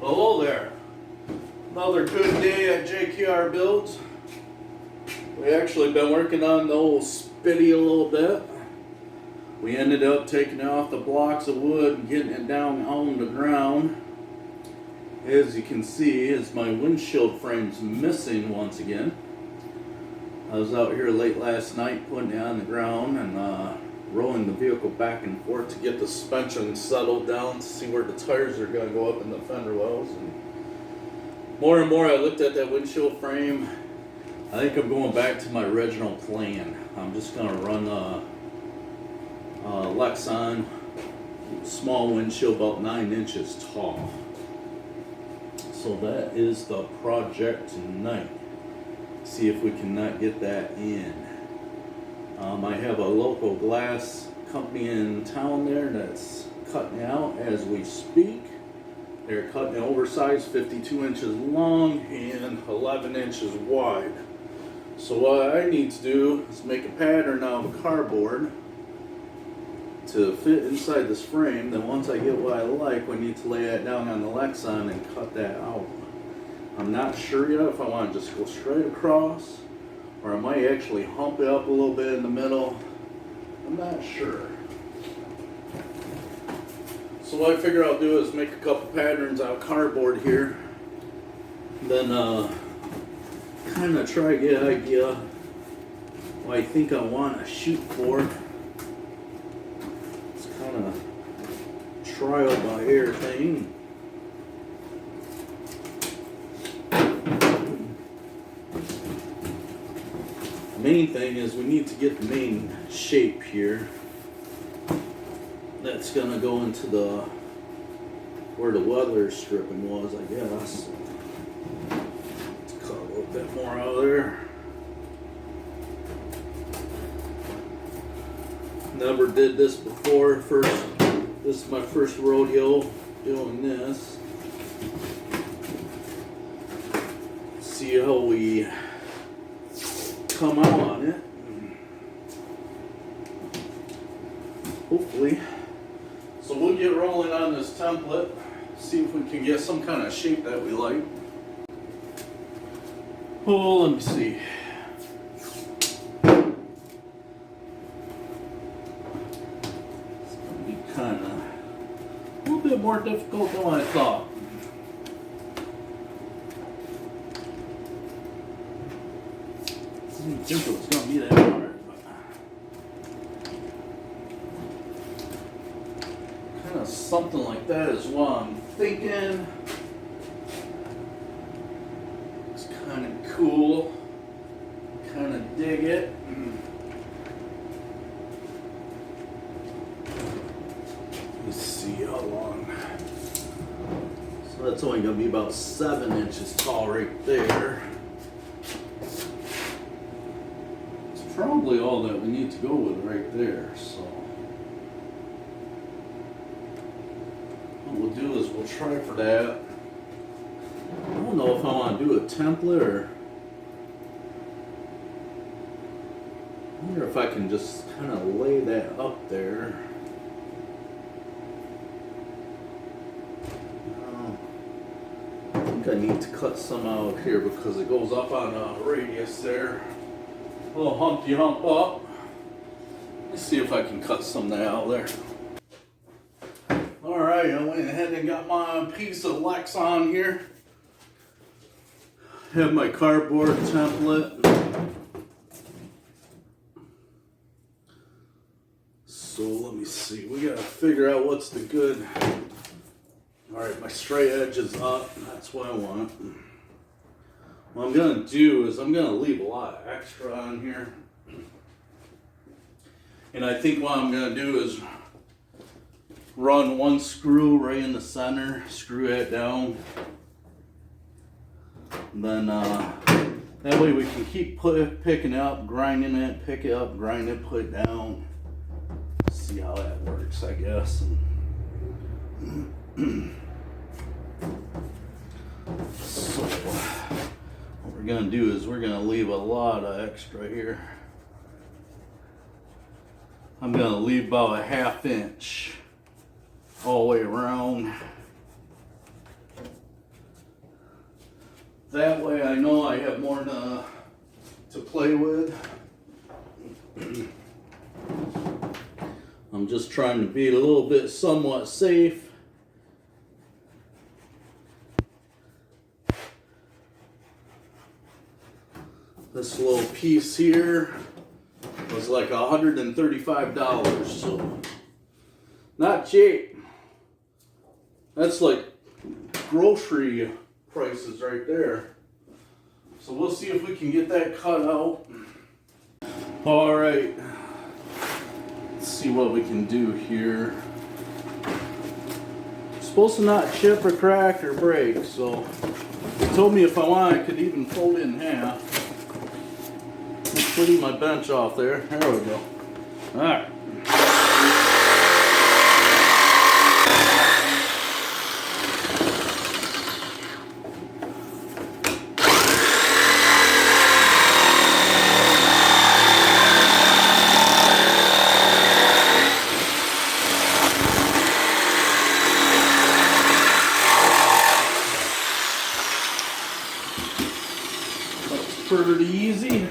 Hello there. Another good day at JKR Builds. We actually been working on the old Spitty a little bit. We ended up taking off the blocks of wood and getting it down on the ground. As you can see, is my windshield frame's missing once again. I was out here late last night putting it on the ground and rolling the vehicle back and forth to get the suspension settled down to see where the tires are going to go up in the fender wells. And more I looked at that windshield frame. I think I'm going back to my original plan. I'm just going to run Lexan small windshield about 9 inches tall. So that is the project tonight. See if we cannot get that in. I have a local glass company in town there that's cutting out as we speak. They're cutting it oversized, 52 inches long and 11 inches wide. So what I need to do is make a pattern out of cardboard to fit inside this frame. Then once I get what I like, we need to lay that down on the Lexan and cut that out. I'm not sure yet if I want to just go straight across or I might actually hump it up a little bit in the middle. I'm not sure. So what I figure I'll do is make a couple patterns out of cardboard here. Then kind of try to get an idea what I think I want to shoot for. It's kind of trial by ear thing. Main thing is we need to get the main shape here. That's gonna go into the where the weather stripping was, I guess. Let's cut a little bit more out of there. Never did this before. This is my first rodeo doing this. See how we come out on it. Hopefully. So we'll get rolling on this template, see if we can get some kind of shape that we like. Oh, let me see. It's gonna be kind of a little bit more difficult than I thought. I didn't think it was going to be that hard, but kind of something like that is what I'm thinking. It's kind of cool, kind of dig it. Let's see how long. So that's only going to be about 7 inches tall right there. Probably all that we need to go with right there. So what we'll do is we'll try for that. I don't know if I want to do a template or I wonder if I can just kind of lay that up there. I think I need to cut some out here because it goes up on a radius there. A little humpty hump up. Let's see if I can cut some of that out there. Alright, I went ahead and got my piece of Lexan here. Have my cardboard template. So let me see. We gotta figure out what's the good. Alright, my straight edge is up. That's what I want. What I'm going to do is I'm going to leave a lot of extra on here. And I think what I'm going to do is run one screw right in the center, screw it down. And then that way we can keep picking it up, grinding it, pick it up, grind it, put it down. See how that works, I guess. So what we're going to do is we're going to leave a lot of extra here. I'm going to leave about a 1/2 inch all the way around. That way I know I have more to play with. I'm just trying to be a little bit somewhat safe. This little piece here was like $135, so not cheap. That's like grocery prices right there. So we'll see if we can get that cut out. All right, let's see what we can do here. It's supposed to not chip or crack or break, so they told me if I want I could even fold it in half. I'm putting my bench off there. There we go. All right. Pretty easy.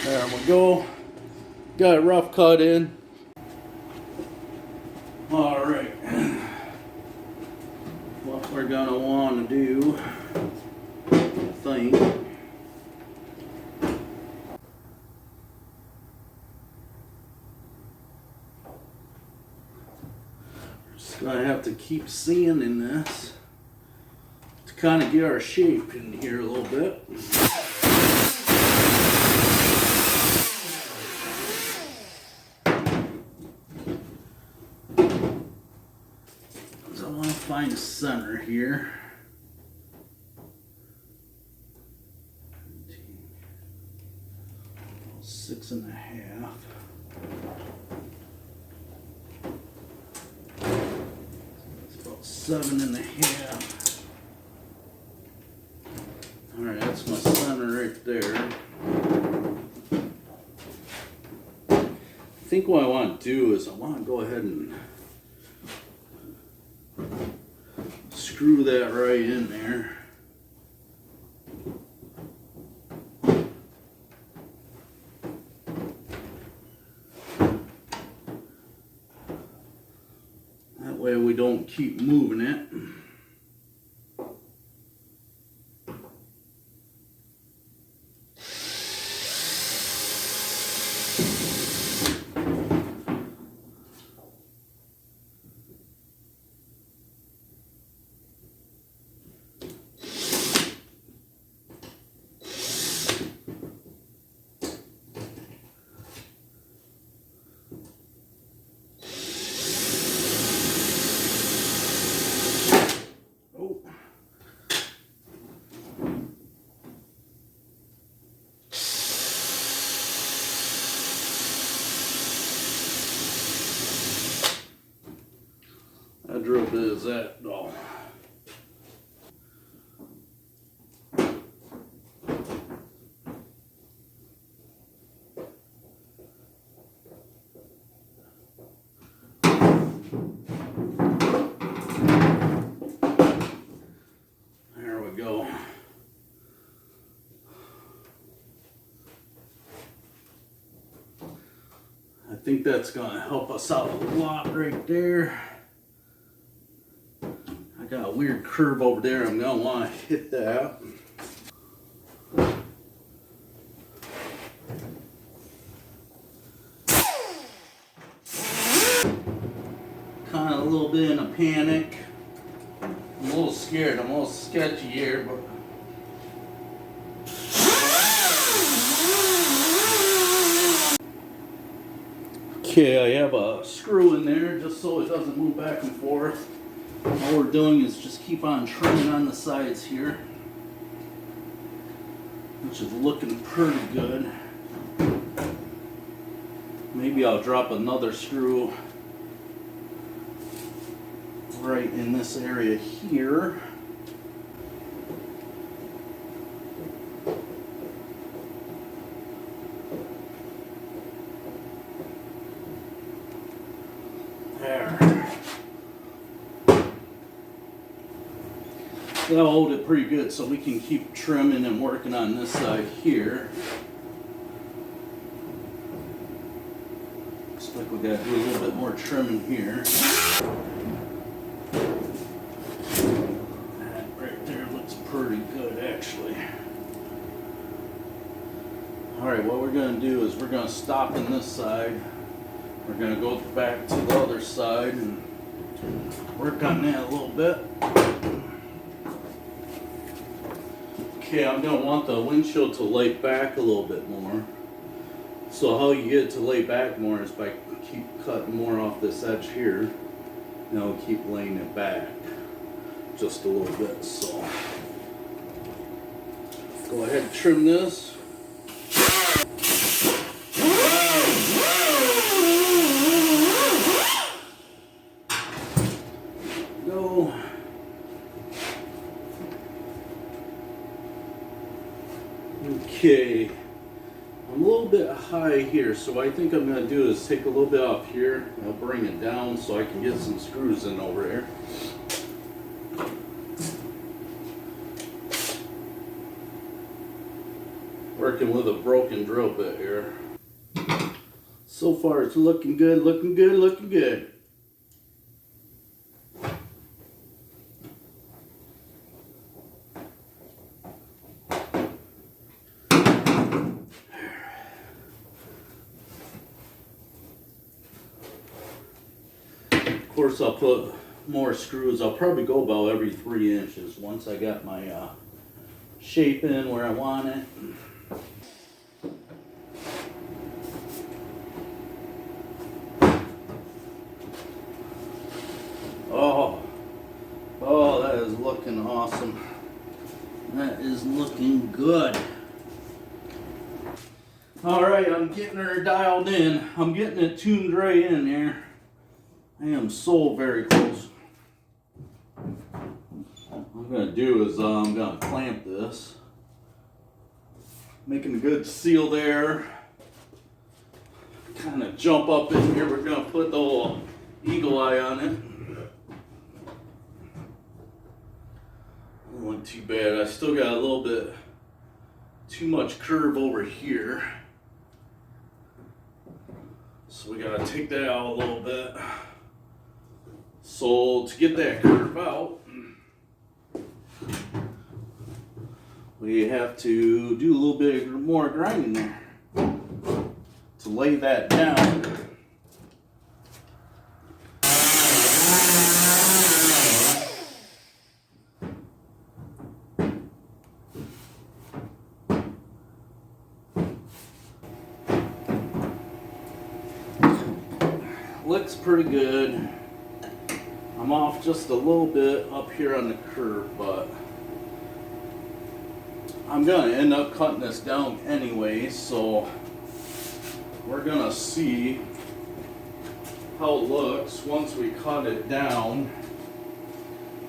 There we go. Got a rough cut in. All right. What we're gonna want to do, I think. Gonna have to keep sanding this to kind of get our shape in here a little bit. So I want to find a center here. 6.5. About 7.5. All right, that's my center right there. I think what I want to do is I want to go ahead and screw that right in there. That way we don't keep moving it. How drill bit is that? Oh. There we go. I think that's gonna help us out a lot right there. I got a weird curve over there. I'm gonna want to hit that. Kind of a little bit in a panic. I'm a little scared. I'm a little sketchy here, but. Okay, I have a screw in there just so it doesn't move back and forth. All we're doing is just keep on trimming on the sides here, which is looking pretty good. Maybe I'll drop another screw right in this area here. That'll hold it pretty good, so we can keep trimming and working on this side here. Looks like we gotta do a little bit more trimming here. That right there looks pretty good, actually. Alright, what we're gonna do is we're gonna stop in this side. We're gonna go back to the other side and work on that a little bit. Okay, I'm going to want the windshield to lay back a little bit more. So how you get it to lay back more is by keep cutting more off this edge here. And I'll keep laying it back just a little bit. So go ahead and trim this. Go. Okay, I'm a little bit high here, so what I think I'm going to do is take a little bit off here, I'll bring it down so I can get some screws in over here. Working with a broken drill bit here. So far it's looking good, looking good, looking good. Of course, I'll put more screws. I'll probably go about every 3 inches once I got my shape in where I want it. Oh, that is looking awesome. That is looking good. All right, I'm getting her dialed in. I'm getting it tuned right in here. I am so very close. What I'm going to do is I'm going to clamp this. Making a good seal there. Kind of jump up in here. We're going to put the little eagle eye on it. Not too bad. I still got a little bit too much curve over here. So we got to take that out a little bit. So to get that curve out, we have to do a little bit more grinding there to lay that down. Looks pretty good. I'm off just a little bit up here on the curve, but I'm going to end up cutting this down anyway, so we're going to see how it looks once we cut it down.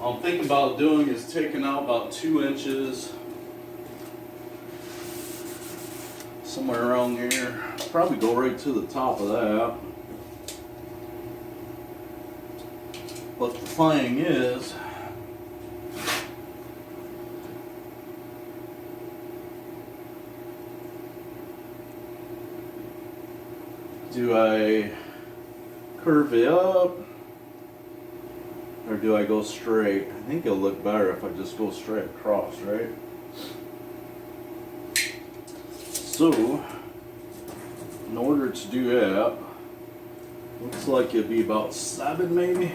All I'm thinking about doing is taking out about 2 inches, somewhere around here. Probably go right to the top of that. But the thing is, do I curve it up or do I go straight? I think it'll look better if I just go straight across, right? So, in order to do that, looks like it'd be about 7 maybe.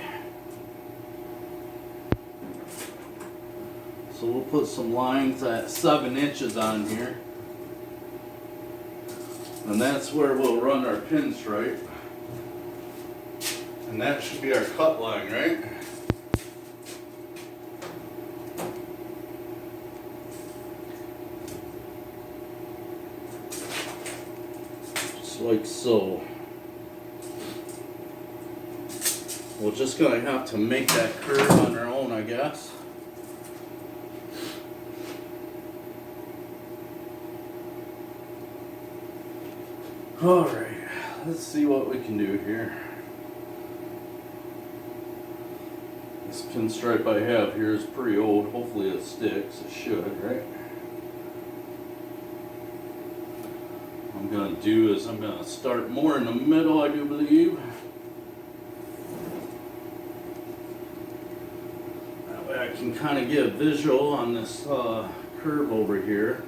So we'll put some lines at 7 inches on here. And that's where we'll run our pinstripe. And that should be our cut line, right? Just like so. We're just gonna have to make that curve on our own, I guess. Alright, let's see what we can do here. This pinstripe I have here is pretty old. Hopefully it sticks. It should, right? What I'm going to do is I'm going to start more in the middle, I do believe. That way I can kind of get a visual on this curve over here.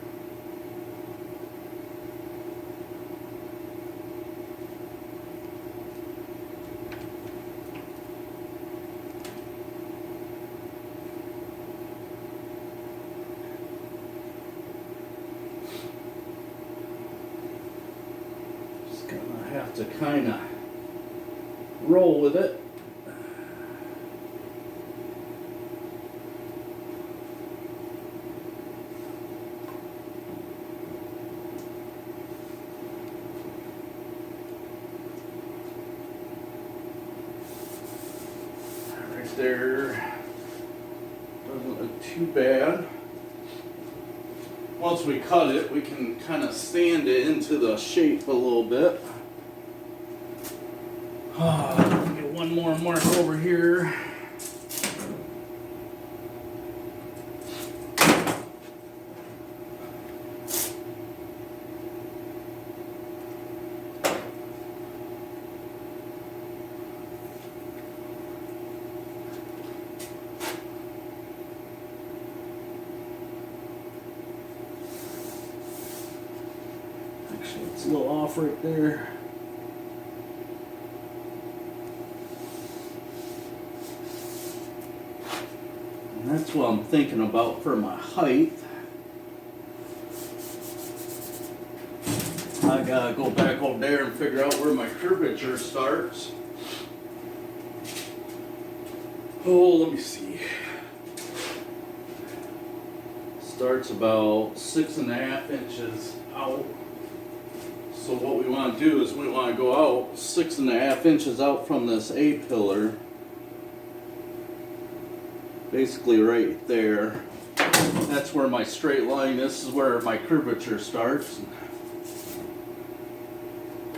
Have to kind of roll with it. Right there. Doesn't look too bad. Once we cut it, we can kind of sand it into the shape a little bit. Get one more mark over here. Actually, it's a little off right there. That's what I'm thinking about for my height. I gotta go back over there and figure out where my curvature starts. Oh, let me see. Starts about 6.5 inches out. So what we want to do is we want to go out 6.5 inches out from this A pillar. Basically right there. That's where my straight line, this is where my curvature starts.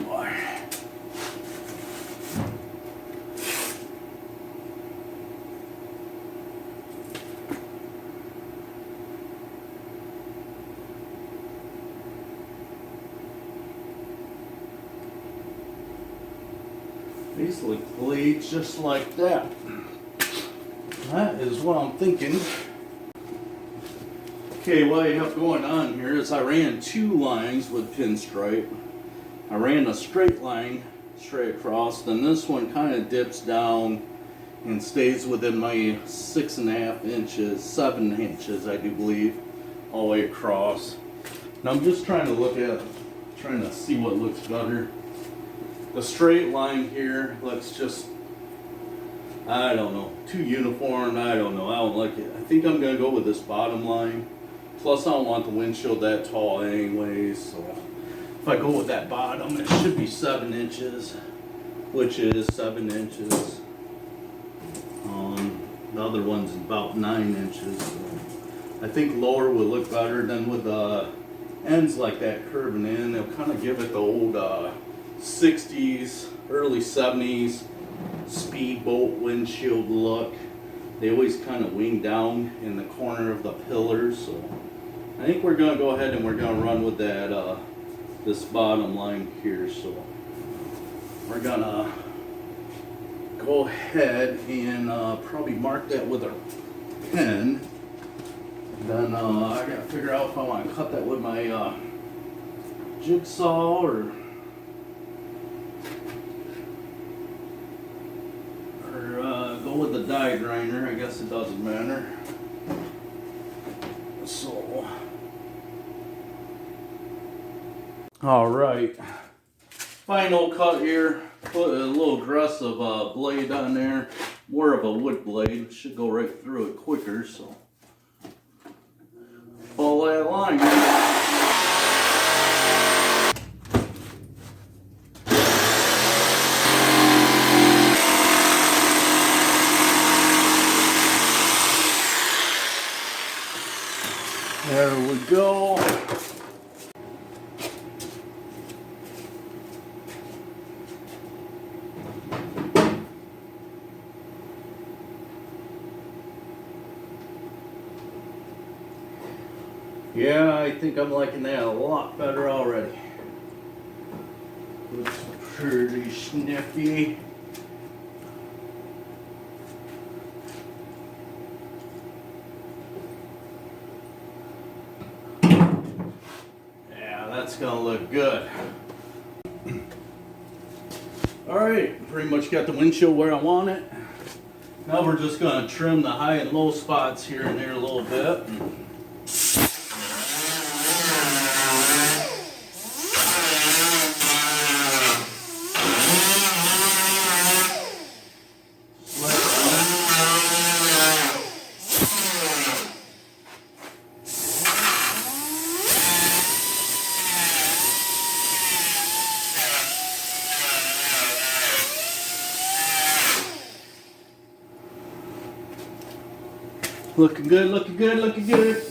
Boy. Basically just like that. That is what I'm thinking. Okay, what I have going on here is I ran 2 lines with pinstripe. I ran a straight line straight across, then this one kind of dips down and stays within my 6.5 inches, 7 inches I do believe, all the way across. Now I'm just trying to see what looks better. The straight line here looks just, I don't know, too uniform. I don't know. I don't like it. I think I'm going to go with this bottom line. Plus, I don't want the windshield that tall anyways. So if I go with that bottom, it should be 7 inches, which is 7 inches. The other one's about 9 inches. So I think lower would look better than with the ends like that curving in. It'll kind of give it the old 60s, early 70s speedboat windshield look. They always kind of wing down in the corner of the pillars, so I think we're going to go ahead and we're going to run with that this bottom line here. So we're going to go ahead and probably mark that with a pen. Then I got to figure out if I want to cut that with my jigsaw or go with the die grinder. I guess it doesn't matter. So, all right, final cut here. Put a little aggressive blade on there, more of a wood blade. Should go right through it quicker. So, follow that line. There we go. Yeah, I think I'm liking that a lot better already. Looks pretty sniffy. Yeah, that's gonna look good. Alright, pretty much got the windshield where I want it. Now we're just gonna trim the high and low spots here and there a little bit. Looking good, looking good, looking good.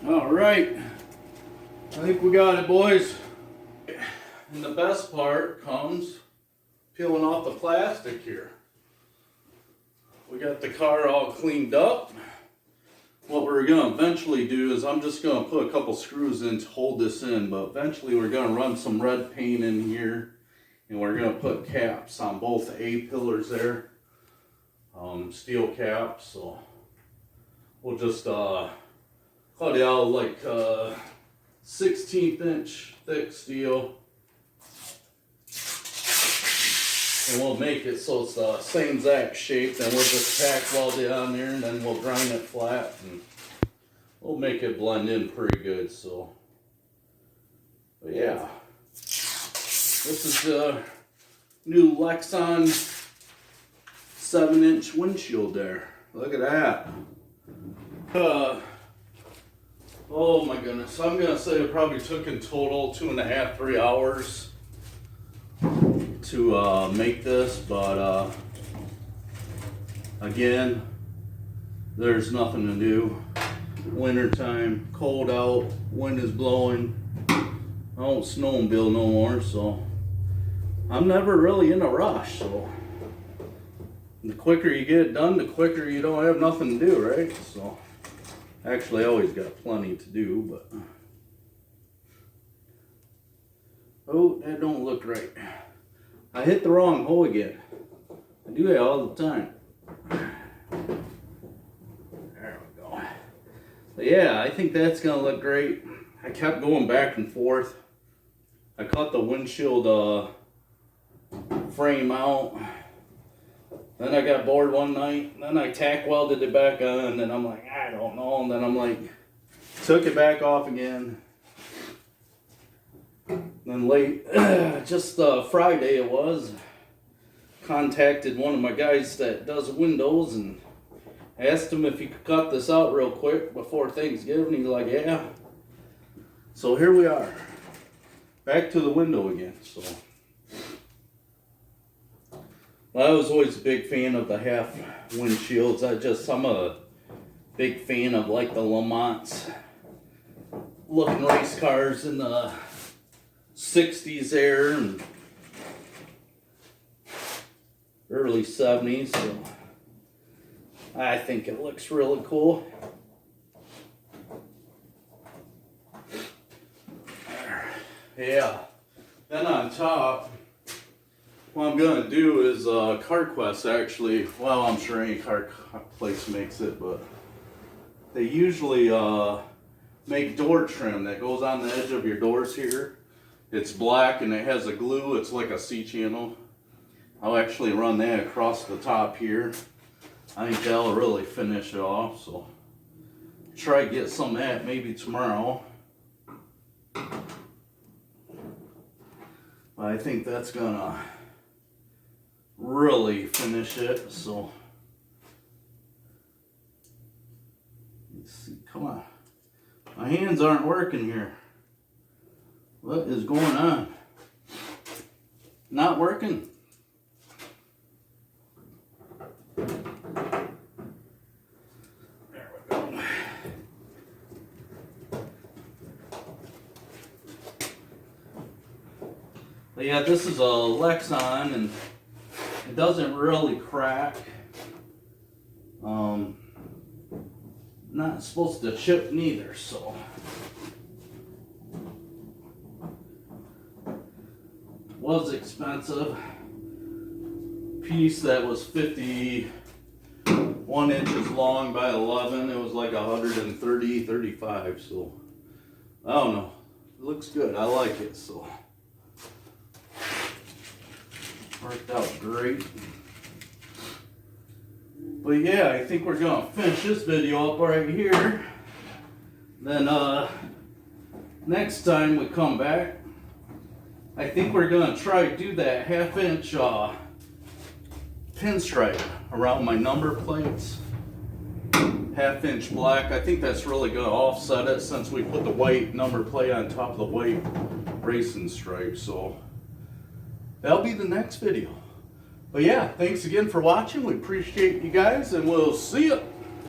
Alright, I think we got it, boys. And the best part comes peeling off the plastic here. We got the car all cleaned up. What we're going to eventually do is I'm just going to put a couple screws in to hold this in, but eventually we're going to run some red paint in here, and we're going to put caps on both the A pillars there, steel caps. So we'll just cut it out like 16th inch thick steel, and we'll make it so it's the same exact shape. Then we'll just tack weld it on there, and then we'll grind it flat, and we'll make it blend in pretty good. So, but yeah, this is the new Lexan 7-inch windshield there. Look at that. Oh my goodness, I'm gonna say it probably took in total 2.5, 3 hours to make this, but again, there's nothing to do. Winter time, cold out, wind is blowing. I don't snowmobile no more, so I'm never really in a rush. So the quicker you get it done, the quicker you don't have nothing to do, right? So actually, I always got plenty to do, but oh, that don't look right. I hit the wrong hole again. I do that all the time. There we go. But yeah, I think that's gonna look great. I kept going back and forth. I cut the windshield frame out. Then I got bored one night. Then I tack welded it back on. And then I'm like, I don't know. And then I'm like, took it back off again. Then late, just Friday it was, contacted one of my guys that does windows and asked him if he could cut this out real quick before Thanksgiving. He's like, yeah. So here we are, back to the window again. So well, I was always a big fan of the half windshields. I'm a big fan of like the Lamont looking race cars in the 60s there and early 70s, so I think it looks really cool. Yeah, then on top, what I'm going to do is CarQuest actually, well, I'm sure any car place makes it, but they usually make door trim that goes on the edge of your doors here. It's black and it has a glue. It's like a C-channel. I'll actually run that across the top here. I think that'll really finish it off. So try to get some of that maybe tomorrow. But I think that's gonna really finish it, so. Let's see, come on. My hands aren't working here. What is going on? Not working. There we go. But yeah, this is a Lexan and it doesn't really crack. Not supposed to chip neither, so. Was expensive. Piece that was 51 inches long by 11. It was like 130, 35, so. I don't know. It looks good. I like it, so. Worked out great. But yeah, I think we're gonna finish this video up right here. Then next time we come back, I think we're gonna try to do that 1/2 inch pinstripe around my number plates. 1/2 inch black. I think that's really gonna offset it since we put the white number plate on top of the white racing stripe. So that'll be the next video. But yeah, thanks again for watching. We appreciate you guys, and we'll see you.